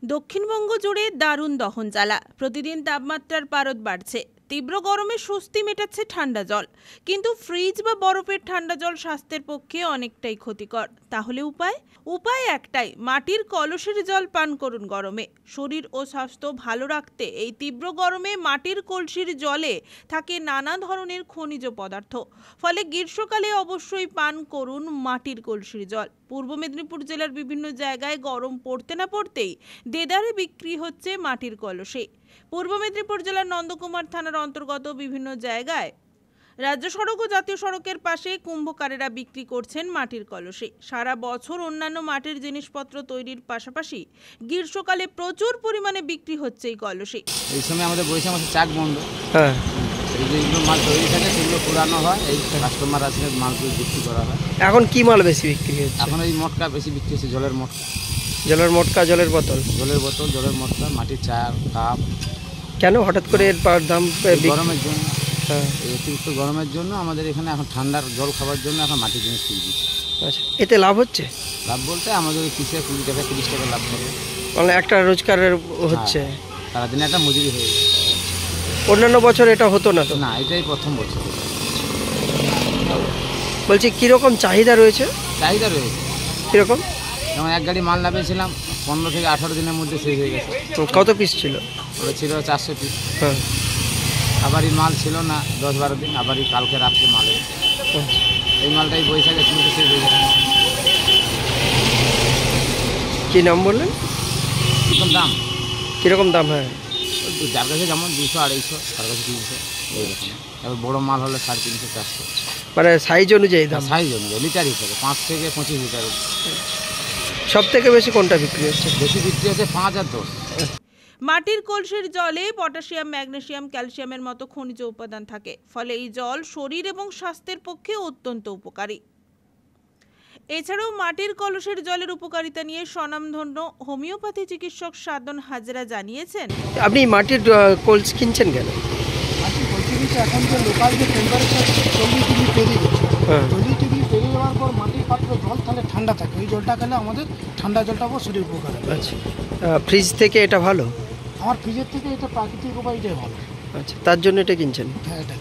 দক্ষিণবঙ্গ জুড়ে দারুণ দহন জ্বালা। প্রতিদিন তাপমাত্রার পারদ বাড়ছে। তীব্র গরমে স্বস্তি মেটাচ্ছে ঠান্ডা জল, কিন্তু ফ্রিজ বা বরফের ঠান্ডা জল স্বাস্থ্যের পক্ষে অনেকটাই ক্ষতিকর। তাহলে উপায় একটাই, মাটির কলসের জল পান করুন গরমে। শরীর ও স্বাস্থ্য ভালো রাখতে এই তীব্র গরমে মাটির কলসির জলে থাকে নানা ধরনের খনিজ পদার্থ, ফলে গ্রীষ্মকালে অবশ্যই পান করুন মাটির কলসির জল। পূর্ব মেদিনীপুর জেলার বিভিন্ন জায়গায় গরম পড়তে না পড়তেই দেদারে বিক্রি হচ্ছে মাটির কলসে। পূর্ব মেদিনীপুর জেলার নন্দকুমার থানার অন্তর্গত বিভিন্ন জায়গায় রাজ্য সড়ক ও জাতীয় সড়কের পাশে কুম্ভকারেরা বিক্রি করছেন মাটির কলসে। সারা বছর অন্যান্য মাটির জিনিসপত্র তৈরির পাশাপাশি গ্রীষ্মকালে প্রচুর পরিমাণে বিক্রি হচ্ছে এই কলসে। এই সময় আমাদের বৈশাখ মাসে চাক বন্ধ, হ্যাঁ, যেগুলো মাল তৈরি থাকে সেগুলো পুরানো হয়, এই কাস্টমার আসলে মালগুলো বিক্রি করা হয়। এখন কি মাল বেশি বিক্রি হচ্ছে? এখন এই মটকা বেশি বিক্রি হচ্ছে, জলের মটকা, জলের বোতল, জলের মটকা, মাটির চা কাপ। কেন হঠাৎ করে এর দাম? গরমের জন্য, হ্যাঁ, অতিরিক্ত গরমের জন্য আমাদের এখানে এখন ঠান্ডার জল খাবার জন্য এখন মাটির জিনিস কিনে দিচ্ছে। আচ্ছা, এতে লাভ হচ্ছে? লাভ বলতে আমাদের কিসে 20 টাকা 30 টাকা লাভ হবে, মানে একটা রোজগারের হচ্ছে, সারাদিনে একটা মজুরি হয়ে যায়। অন্যান্য বছর এটা হতো না তো? না, এটাই প্রথম বছর। বলছি কিরকম চাহিদা রয়েছে? চাহিদা রয়েছে কিরকম? যেমন এক গাড়ি মাল নামিয়েছিলাম, 15 থেকে 18 দিনের মধ্যে শেষ হয়ে গেছে। কত পিস ছিল? ওটা ছিল 400 পিস। হ্যাঁ, আবারই মাল ছিল না 10-12 দিন, আবারই কালকে রাত্রে মাল এসেছে। এই মালটাই বৈশাখে শুনতে শেষ হয়ে গেছে। কী নাম বললেন? কিরকম দাম? কীরকম দাম? হ্যাঁ, যার কাছে যেমন 200-250, তার কাছে 300, এইরকম। এবার বড়ো মাল হলে 350-400। মানে সাইজ অনুযায়ী দাম? সাইজ অনুযায়ী, লিটার হিসাবে 5 থেকে 25 লিটার। সব থেকে বেশি কোনটা বিক্রি হচ্ছে? বেশি বিক্রি হচ্ছে 5 আর 10। মাটির কলসির জলে পটাশিয়াম, ম্যাগনেসিয়াম, ক্যালসিয়ামের মতো খনিজ উপাদান থাকে, ফলে এই জল শরীর এবং স্বাস্থ্যের পক্ষে অত্যন্ত উপকারী। এছাড়াও মাটির কলসের জলের উপকারিতা নিয়ে স্বনামধন্য হোমিওপ্যাথি চিকিৎসক সাধন হাজরা জানিয়েছেন, আপনি মাটির কলস কিনছেন কেন? মাটির কলসি কিনছে এখন যে লোকাল যে টেম্পারেচার 40 ডিগ্রি পেরিয়ে গেছে, 40 ডিগ্রি পেরিয়ে যাওয়ার পর মাটির পাত্রে জল তাহলে ঠান্ডা থাকে, ওই জলটা খেলে আমাদের ঠান্ডা জলটা শরীর উপকার। আচ্ছা, ফ্রিজ থেকে এটা ভালো? আমার ফ্রিজের থেকে এটা প্রাকৃতিক উপায়, এটাই ভালো। আচ্ছা, তার জন্য এটা কিনছেন? হ্যাঁ, এটা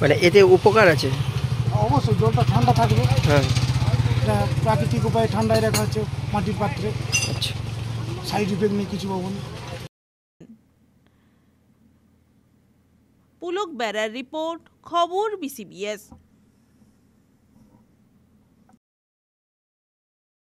মানে এতে উপকার আছে? অবশ্যই, জলটা ঠান্ডা থাকবে। হ্যাঁ, এটা প্রাকৃতিক উপায়ে ঠান্ডায় রাখা হচ্ছে মাটির পাত্রে। আচ্ছা, সাইড ইফেক্ট নেই কিছু পাবো না। পুলক বেড়ার রিপোর্ট, খবর BCBS।